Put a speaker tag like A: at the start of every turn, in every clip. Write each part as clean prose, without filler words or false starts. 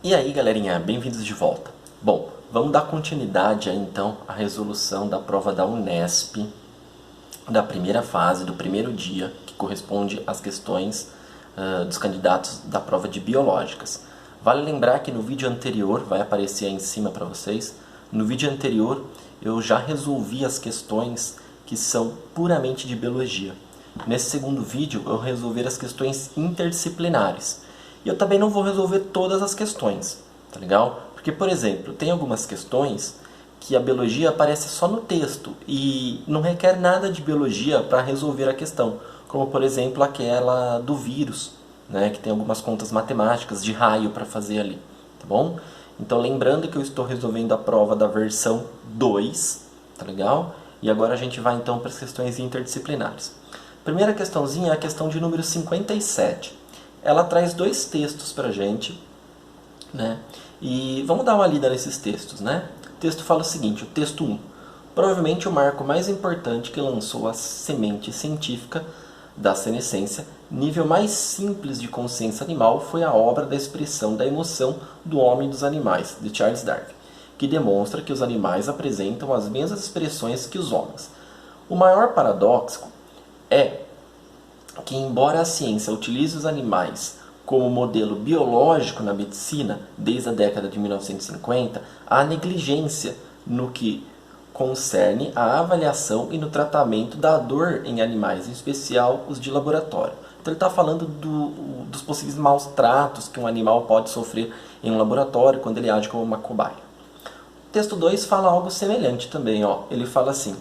A: E aí, galerinha, bem-vindos de volta. Bom, vamos dar continuidade aí, então à resolução da prova da Unesp, da primeira fase, do primeiro dia, que corresponde às questões dos candidatos da prova de biológicas. Vale lembrar que no vídeo anterior, vai aparecer aí em cima para vocês, no vídeo anterior eu já resolvi as questões que são puramente de biologia. Nesse segundo vídeo eu resolver as questões interdisciplinares. E eu também não vou resolver todas as questões, tá legal? Porque, por exemplo, tem algumas questões que a biologia aparece só no texto e não requer nada de biologia para resolver a questão. Como, por exemplo, aquela do vírus, né, que tem algumas contas matemáticas de raio para fazer ali, tá bom? Então, lembrando que eu estou resolvendo a prova da versão 2, tá legal? E agora a gente vai então para as questões interdisciplinares. Primeira questãozinha é a questão de número 57. Ela traz dois textos pra gente, né? E vamos dar uma lida nesses textos, né? O texto fala o seguinte, o texto 1. Provavelmente o marco mais importante que lançou a semente científica da senescência, nível mais simples de consciência animal, foi a obra da expressão da emoção do homem e dos animais, de Charles Darwin, que demonstra que os animais apresentam as mesmas expressões que os homens. O maior paradoxo é que, embora a ciência utilize os animais como modelo biológico na medicina desde a década de 1950, há negligência no que concerne à avaliação e no tratamento da dor em animais, em especial os de laboratório. Então ele está falando dos possíveis maus tratos que um animal pode sofrer em um laboratório quando ele age como uma cobaia. O texto 2 fala algo semelhante também. Ele fala assim: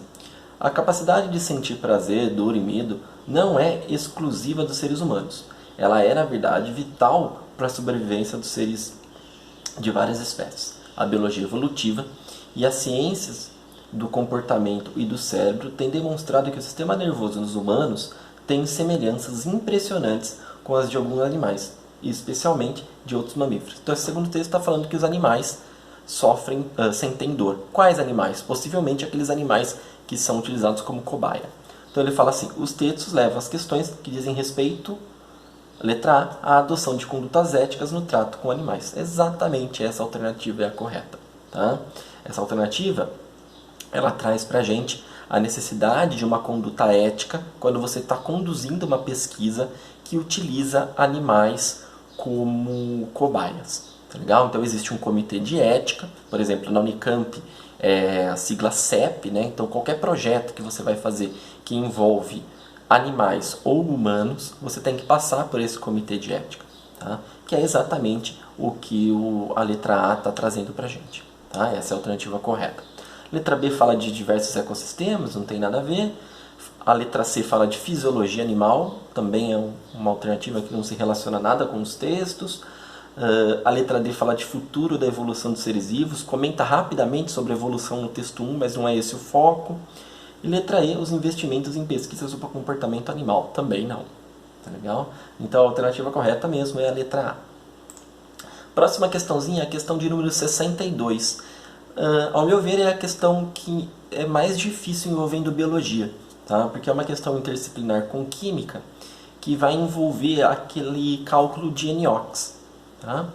A: a capacidade de sentir prazer, dor e medo não é exclusiva dos seres humanos. Ela é, na verdade, vital para a sobrevivência dos seres de várias espécies. A biologia evolutiva e as ciências do comportamento e do cérebro têm demonstrado que o sistema nervoso nos humanos tem semelhanças impressionantes com as de alguns animais, e especialmente de outros mamíferos. Então, esse segundo texto está falando que os animais sentem dor. Quais animais? Possivelmente aqueles animais que são utilizados como cobaia. Então ele fala assim: os textos levam as questões que dizem respeito, letra A, à adoção de condutas éticas no trato com animais. Exatamente essa alternativa é a correta. Tá? Essa alternativa ela traz para a gente a necessidade de uma conduta ética quando você está conduzindo uma pesquisa que utiliza animais como cobaias. Tá legal? Então existe um comitê de ética, por exemplo, na Unicamp é a sigla CEP, né? Então qualquer projeto que você vai fazer que envolve animais ou humanos, você tem que passar por esse comitê de ética, tá? Que é exatamente o que a letra A está trazendo para a gente. Tá? Essa é a alternativa correta. Letra B fala de diversos ecossistemas, não tem nada a ver. A letra C fala de fisiologia animal, também é uma alternativa que não se relaciona nada com os textos. A letra D fala de futuro da evolução dos seres vivos, comenta rapidamente sobre a evolução no texto 1, mas não é esse o foco. E letra E, os investimentos em pesquisas sobre o comportamento animal, também não. Tá legal? Então a alternativa correta mesmo é a letra A. Próxima questãozinha é a questão de número 62. Ao meu ver, é a questão que é mais difícil envolvendo biologia, tá? Porque é uma questão interdisciplinar com química que vai envolver aquele cálculo de NOx. Tá?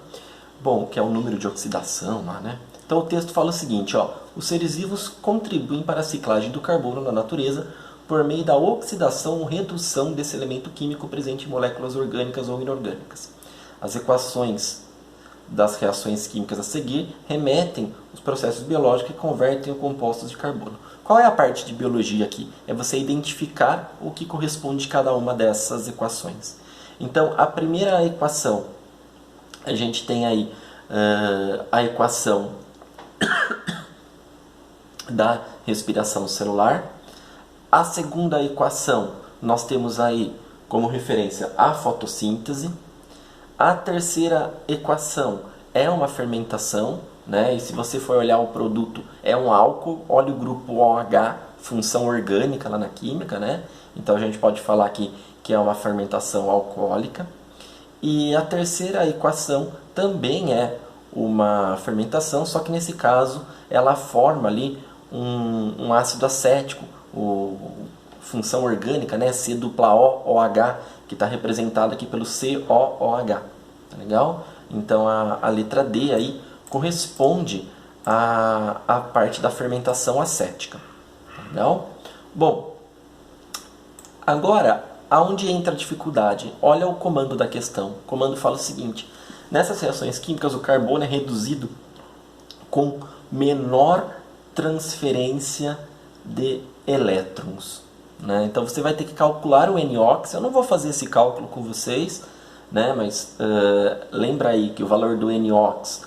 A: Bom, que é o número de oxidação lá, né? Então o texto fala o seguinte, os seres vivos contribuem para a ciclagem do carbono na natureza por meio da oxidação ou redução desse elemento químico presente em moléculas orgânicas ou inorgânicas. As equações das reações químicas a seguir remetem os processos biológicos que convertem os compostos de carbono. Qual é a parte de biologia aqui? É você identificar o que corresponde a cada uma dessas equações. Então, a primeira equação, a gente tem aí a equação da respiração celular. A segunda equação, nós temos aí como referência a fotossíntese. A terceira equação é uma fermentação, né? E se você for olhar o produto, é um álcool, olha o grupo OH, função orgânica lá na química, né? Então a gente pode falar aqui que é uma fermentação alcoólica. E a terceira equação também é uma fermentação, só que nesse caso ela forma ali um ácido acético, função orgânica, né? C-OH, que está representado aqui pelo COOH. Tá legal? Então a letra D aí corresponde à parte da fermentação acética. Legal? Bom, agora, aonde entra a dificuldade? Olha o comando da questão. O comando fala o seguinte: nessas reações químicas, o carbono é reduzido com menor transferência de elétrons. Né? Então você vai ter que calcular o NOx. Eu não vou fazer esse cálculo com vocês, né? Mas lembra aí que o valor do NOx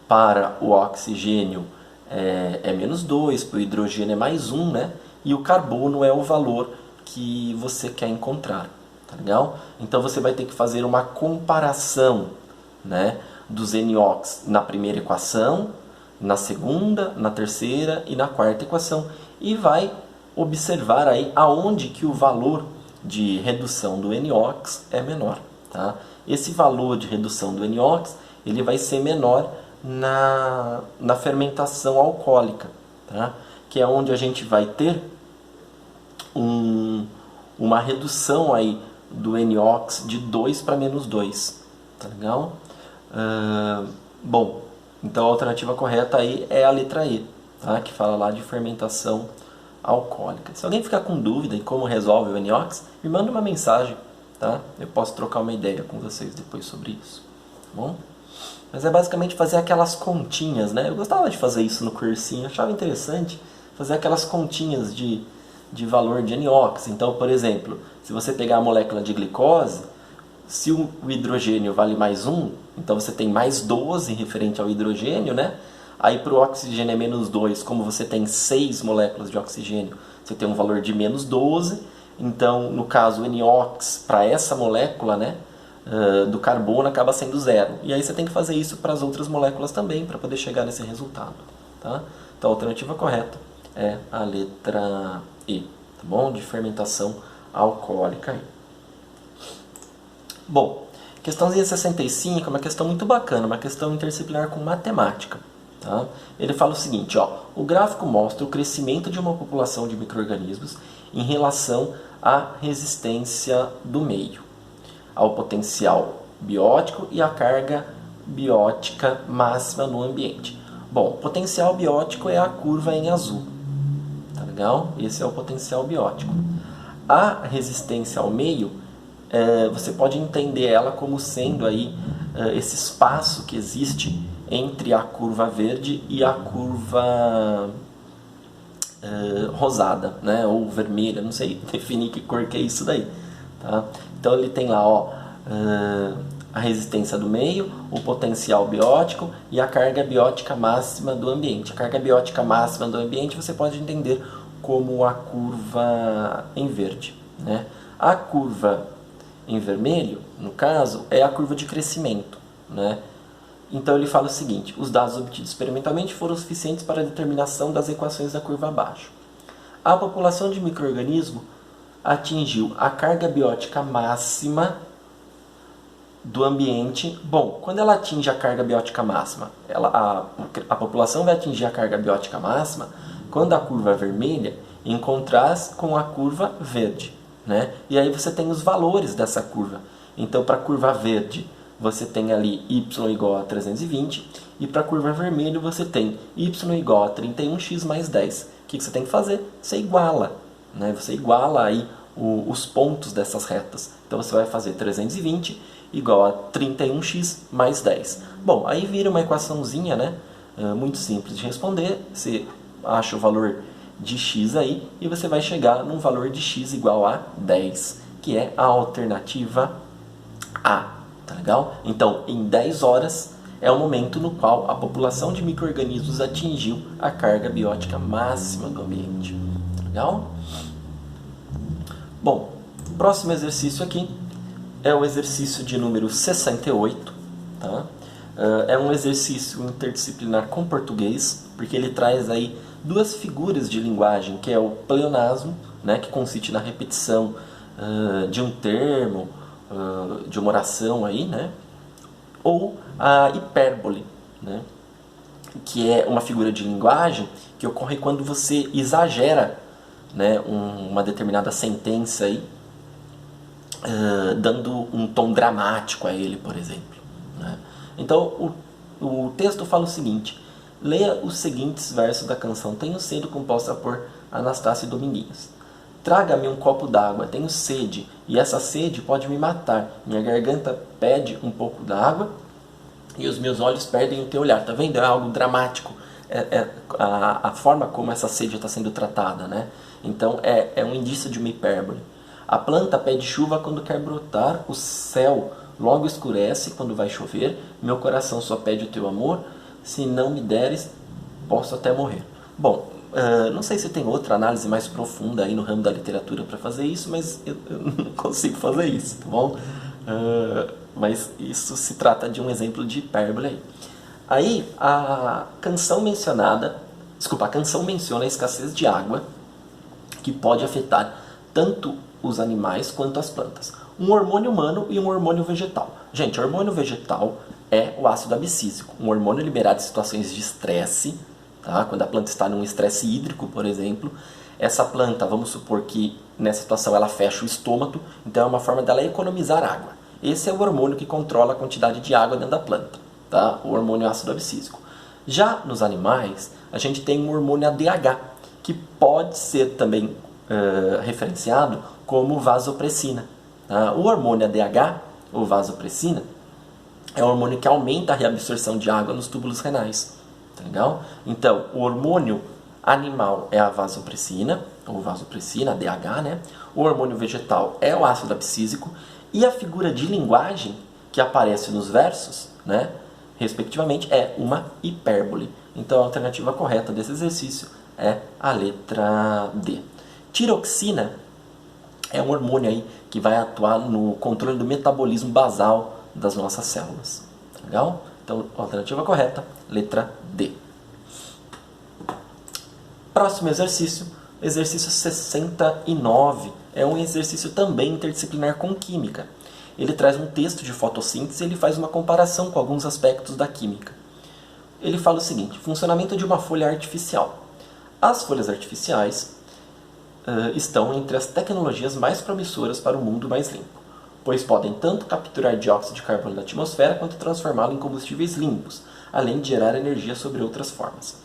A: para o oxigênio é -2, para o hidrogênio é +1, né? E o carbono é o valor que você quer encontrar, tá legal? Então você vai ter que fazer uma comparação, né, dos NOx na primeira equação, na segunda, na terceira e na quarta equação, e vai observar aí aonde que o valor de redução do NOx é menor, tá? Esse valor de redução do NOx, ele vai ser menor na fermentação alcoólica, tá? Que é onde a gente vai ter uma redução aí do NOx de 2 para -2, tá legal? Bom, então a alternativa correta aí é a letra E, tá? Que fala lá de fermentação alcoólica. Se alguém ficar com dúvida em como resolve o NOx, me manda uma mensagem, tá? Eu posso trocar uma ideia com vocês depois sobre isso, tá bom? Mas é basicamente fazer aquelas continhas, né? Eu gostava de fazer isso no cursinho, achava interessante fazer aquelas continhas de valor de NOx. Então, por exemplo, se você pegar a molécula de glicose, se o hidrogênio vale +1, então você tem +12 referente ao hidrogênio, né? Aí para o oxigênio é -2, como você tem 6 moléculas de oxigênio, você tem um valor de -12. Então, no caso, o NOx para essa molécula, né, do carbono acaba sendo 0. E aí você tem que fazer isso para as outras moléculas também, para poder chegar nesse resultado. Tá? Então a alternativa correta é a letra E, tá bom? De fermentação alcoólica. Bom, questãozinha 65 é uma questão muito bacana, uma questão interdisciplinar com matemática. Tá? Ele fala o seguinte, ó, o gráfico mostra o crescimento de uma população de micro-organismos em relação à resistência do meio, ao potencial biótico e à carga biótica máxima no ambiente. Bom, potencial biótico é a curva em azul, tá legal? Esse é o potencial biótico. A resistência ao meio, você pode entender ela como sendo aí esse espaço que existe entre a curva verde e a curva rosada, né? Ou vermelha, não sei definir que cor que é isso daí. Tá? Então ele tem lá, ó, a resistência do meio, o potencial biótico e a carga biótica máxima do ambiente. A carga biótica máxima do ambiente você pode entender como a curva em verde, né? A curva em vermelho, no caso, é a curva de crescimento, né? Então ele fala o seguinte: os dados obtidos experimentalmente foram suficientes para a determinação das equações da curva abaixo. A população de micro-organismo atingiu a carga biótica máxima do ambiente. Bom, quando ela atinge a carga biótica máxima, a população vai atingir a carga biótica máxima quando a curva vermelha encontrar com a curva verde, né? E aí você tem os valores dessa curva. Então, para a curva verde, você tem ali y igual a 320, e para a curva vermelha você tem y igual a 31x mais 10. O que você tem que fazer? Você iguala, né? Você iguala aí os pontos dessas retas. Então você vai fazer 320 igual a 31x mais 10. Bom, aí vira uma equaçãozinha, né? Muito simples de responder. Você acha o valor de x aí e você vai chegar num valor de x igual a 10, que é a alternativa A. Tá legal? Então, em 10 horas é o momento no qual a população de micro-organismos atingiu a carga biótica máxima do ambiente. Tá legal? Bom, o próximo exercício aqui é o exercício de número 68. Tá? É um exercício interdisciplinar com português, porque ele traz aí duas figuras de linguagem, que é o pleonasmo, né, que consiste na repetição de um termo, de uma oração aí, né? Ou a hipérbole, né? Que é uma figura de linguagem que ocorre quando você exagera, né, uma determinada sentença aí, dando um tom dramático a ele, por exemplo, né? Então o texto fala o seguinte: leia os seguintes versos da canção Tenho Sede, composta por Anastácio Dominguinhos. Traga-me um copo d'água, tenho sede, e essa sede pode me matar. Minha garganta pede um pouco d'água e os meus olhos perdem o teu olhar. Tá vendo? É algo dramático. A forma como essa sede está sendo tratada, né? Então é um indício de uma hipérbole. A planta pede chuva quando quer brotar, o céu logo escurece quando vai chover. Meu coração só pede o teu amor, se não me deres, posso até morrer. Bom, não sei se tem outra análise mais profunda aí no ramo da literatura para fazer isso, mas eu não consigo fazer isso, tá bom? Mas isso se trata de um exemplo de hipérbole aí. Aí a canção menciona a escassez de água que pode afetar tanto os animais quanto as plantas. Um hormônio humano e um hormônio vegetal. Gente, o hormônio vegetal é o ácido abscísico, um hormônio liberado em situações de estresse, tá? Quando a planta está num estresse hídrico, por exemplo. Essa planta, vamos supor que nessa situação ela fecha o estômago, então é uma forma dela economizar água. Esse é o hormônio que controla a quantidade de água dentro da planta, tá? O hormônio ácido abscísico. Já nos animais, a gente tem um hormônio ADH, que pode ser também referenciado como vasopressina. Tá? O hormônio ADH, ou vasopressina, é um hormônio que aumenta a reabsorção de água nos túbulos renais. Tá legal? Então, o hormônio animal é a vasopressina, ou vasopressina, ADH, né? O hormônio vegetal é o ácido abscísico, e a figura de linguagem que aparece nos versos, né, respectivamente, é uma hipérbole. Então, a alternativa correta desse exercício é a letra D. Tiroxina é um hormônio aí que vai atuar no controle do metabolismo basal das nossas células. Legal? Então, a alternativa correta, letra D. Próximo exercício, exercício 69. É um exercício também interdisciplinar com química. Ele traz um texto de fotossíntese e ele faz uma comparação com alguns aspectos da química. Ele fala o seguinte: funcionamento de uma folha artificial. As folhas artificiais estão entre as tecnologias mais promissoras para o mundo mais limpo, pois podem tanto capturar dióxido de carbono da atmosfera quanto transformá-lo em combustíveis limpos, além de gerar energia sobre outras formas.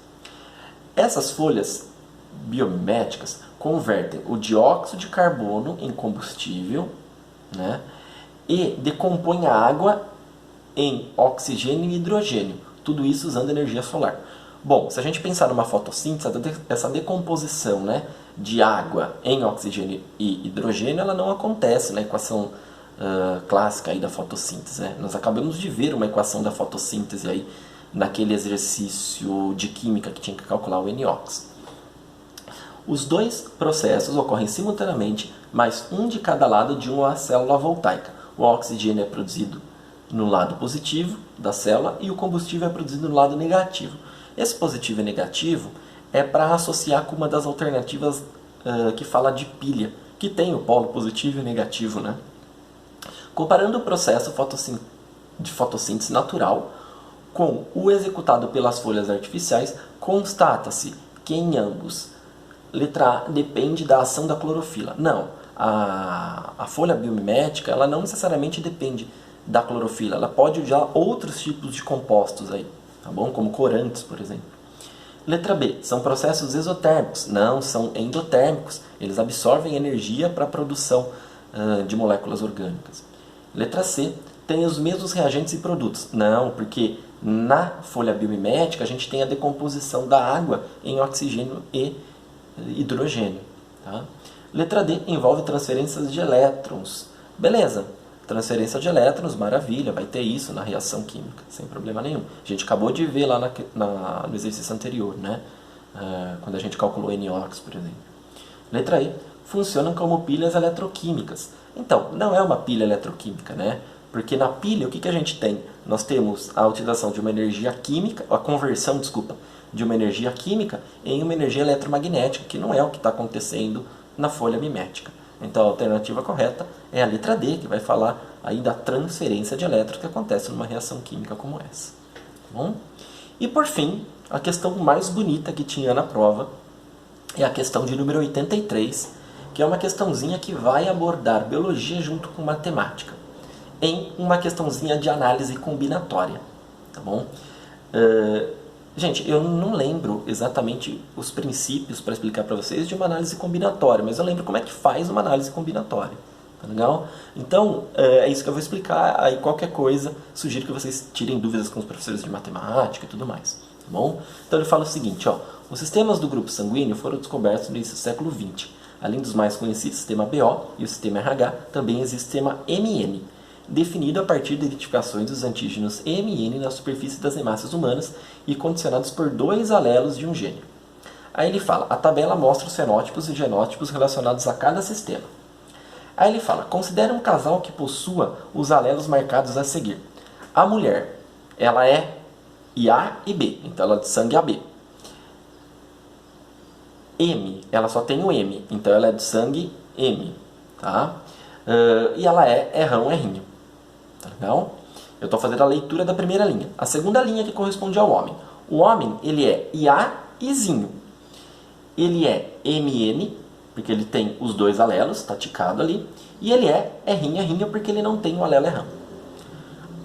A: Essas folhas biomiméticas convertem o dióxido de carbono em combustível, né, e decompõem a água em oxigênio e hidrogênio, tudo isso usando energia solar. Bom, se a gente pensar numa fotossíntese, essa decomposição, né, de água em oxigênio e hidrogênio, ela não acontece na equação clássica aí da fotossíntese. Né? Nós acabamos de ver uma equação da fotossíntese aí naquele exercício de química que tinha que calcular o NOx. Os dois processos ocorrem simultaneamente, mas um de cada lado de uma célula voltaica. O oxigênio é produzido no lado positivo da célula e o combustível é produzido no lado negativo. Esse positivo e negativo é para associar com uma das alternativas que fala de pilha, que tem o polo positivo e negativo. Né? Comparando o processo de fotossíntese natural com o executado pelas folhas artificiais, constata-se que em ambos, letra A, depende da ação da clorofila. Não, a folha biomimética ela não necessariamente depende da clorofila, ela pode usar outros tipos de compostos aí, tá bom? Como corantes, por exemplo. Letra B, são processos exotérmicos. Não, são endotérmicos. Eles absorvem energia para a produção de moléculas orgânicas. Letra C, tem os mesmos reagentes e produtos. Não, porque na folha biomimética a gente tem a decomposição da água em oxigênio e hidrogênio. Tá? Letra D, envolve transferências de elétrons. Beleza, transferência de elétrons, maravilha, vai ter isso na reação química, sem problema nenhum. A gente acabou de ver lá no exercício anterior, né? Quando a gente calculou NOx, por exemplo. Letra E, funcionam como pilhas eletroquímicas. Então, não é uma pilha eletroquímica, né? Porque na pilha, o que a gente tem? Nós temos a utilização de uma energia química, a conversão, de uma energia química em uma energia eletromagnética, que não é o que está acontecendo na folha mimética. Então a alternativa correta é a letra D, que vai falar aí da transferência de elétrons que acontece numa reação química como essa. Tá bom? E por fim, a questão mais bonita que tinha na prova é a questão de número 83, que é uma questãozinha que vai abordar biologia junto com matemática, em uma questãozinha de análise combinatória. tá bom? Gente, eu não lembro exatamente os princípios para explicar para vocês de uma análise combinatória, mas eu lembro como é que faz uma análise combinatória, tá legal? Então, é isso que eu vou explicar, aí qualquer coisa, sugiro que vocês tirem dúvidas com os professores de matemática e tudo mais, tá bom? Então ele fala o seguinte, ó, os sistemas do grupo sanguíneo foram descobertos no início do século XX. Além dos mais conhecidos, o sistema BO e o sistema RH, também existe o sistema MN, definido a partir de identificações dos antígenos M e N na superfície das hemácias humanas e condicionados por 2 alelos de um gene. Aí ele fala, a tabela mostra os fenótipos e genótipos relacionados a cada sistema. Aí ele fala, considere um casal que possua os alelos marcados a seguir. A mulher, ela é IA e B, então ela é de sangue AB. M, ela só tem o M, então ela é de sangue M, tá? E ela é errão, errinho. Tá legal? Eu estou fazendo a leitura da primeira linha. A segunda linha que corresponde ao homem. O homem, ele é IA izinho. Ele é MN, porque ele tem os 2 alelos, está ticado ali. E ele é errinho, errinho, porque ele não tem o alelo errão.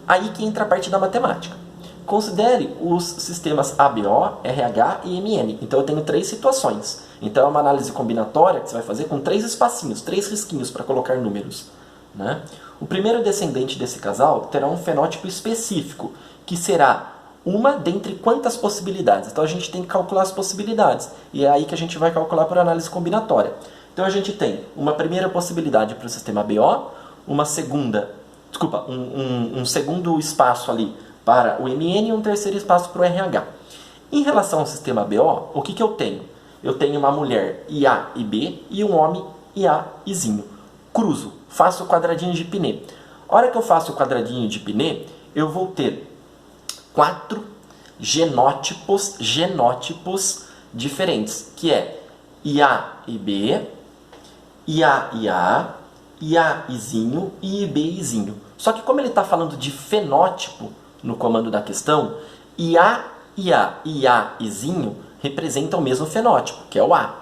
A: Aí que entra a parte da matemática. Considere os sistemas ABO, RH e MN. Então eu tenho 3 situações. Então é uma análise combinatória que você vai fazer com 3 espacinhos, 3 risquinhos para colocar números, né? O primeiro descendente desse casal terá um fenótipo específico, que será uma dentre quantas possibilidades. Então a gente tem que calcular as possibilidades. E é aí que a gente vai calcular por análise combinatória. Então a gente tem uma primeira possibilidade para o sistema BO, uma segunda, um segundo espaço ali para o MN e um terceiro espaço para o RH. Em relação ao sistema BO, o que eu tenho? Eu tenho uma mulher IA e B e um homem IA izinho. Cruzo, faço o quadradinho de Pinet. A hora que eu faço o quadradinho de Pinet, eu vou ter 4 genótipos diferentes, que é IA e B, IA e A, IA izinho e IB izinho. Só que como ele está falando de fenótipo no comando da questão, IA e A e IA izinho representam o mesmo fenótipo, que é o A.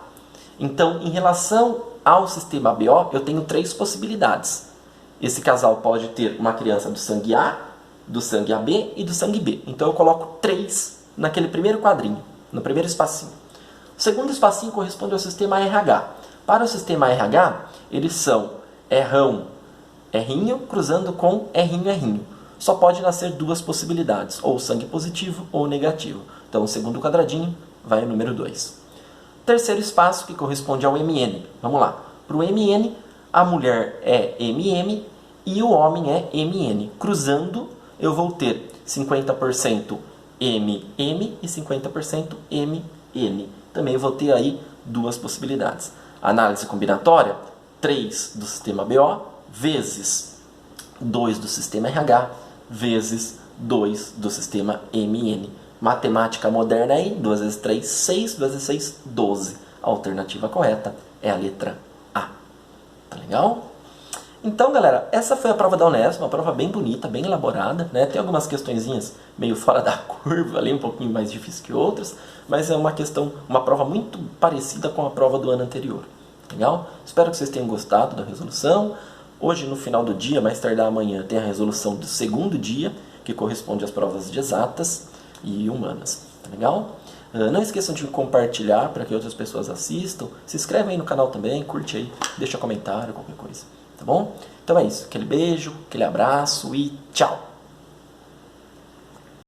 A: Então, em relação ao sistema BO, eu tenho 3 possibilidades. Esse casal pode ter uma criança do sangue A, do sangue AB e do sangue B. Então eu coloco 3 naquele primeiro quadrinho, no primeiro espacinho. O segundo espacinho corresponde ao sistema RH. Para o sistema RH, eles são errão, errinho, cruzando com errinho, errinho. Só pode nascer 2 possibilidades, ou sangue positivo ou negativo. Então o segundo quadradinho vai o número 2. Terceiro espaço, que corresponde ao MN. Vamos lá. Para o MN, a mulher é MM e o homem é MN. Cruzando, eu vou ter 50% MM e 50% MN. Também vou ter aí 2 possibilidades. Análise combinatória, 3 do sistema BO, vezes 2 do sistema RH, vezes 2 do sistema MN. Matemática moderna aí, 2 vezes 3, 6, 2 vezes 6, 12. A alternativa correta é a letra A. Tá legal? Então, galera, essa foi a prova da Unesp, uma prova bem bonita, bem elaborada, né? Tem algumas questõezinhas meio fora da curva, ali um pouquinho mais difícil que outras, mas é uma prova muito parecida com a prova do ano anterior. Legal? Espero que vocês tenham gostado da resolução. Hoje, no final do dia, mais tardar amanhã, tem a resolução do segundo dia, que corresponde às provas de exatas e humanas, tá legal? Não esqueçam de compartilhar para que outras pessoas assistam. Se inscreve aí no canal também, curte aí, deixa comentário, qualquer coisa, tá bom? Então é isso, aquele beijo, aquele abraço e tchau!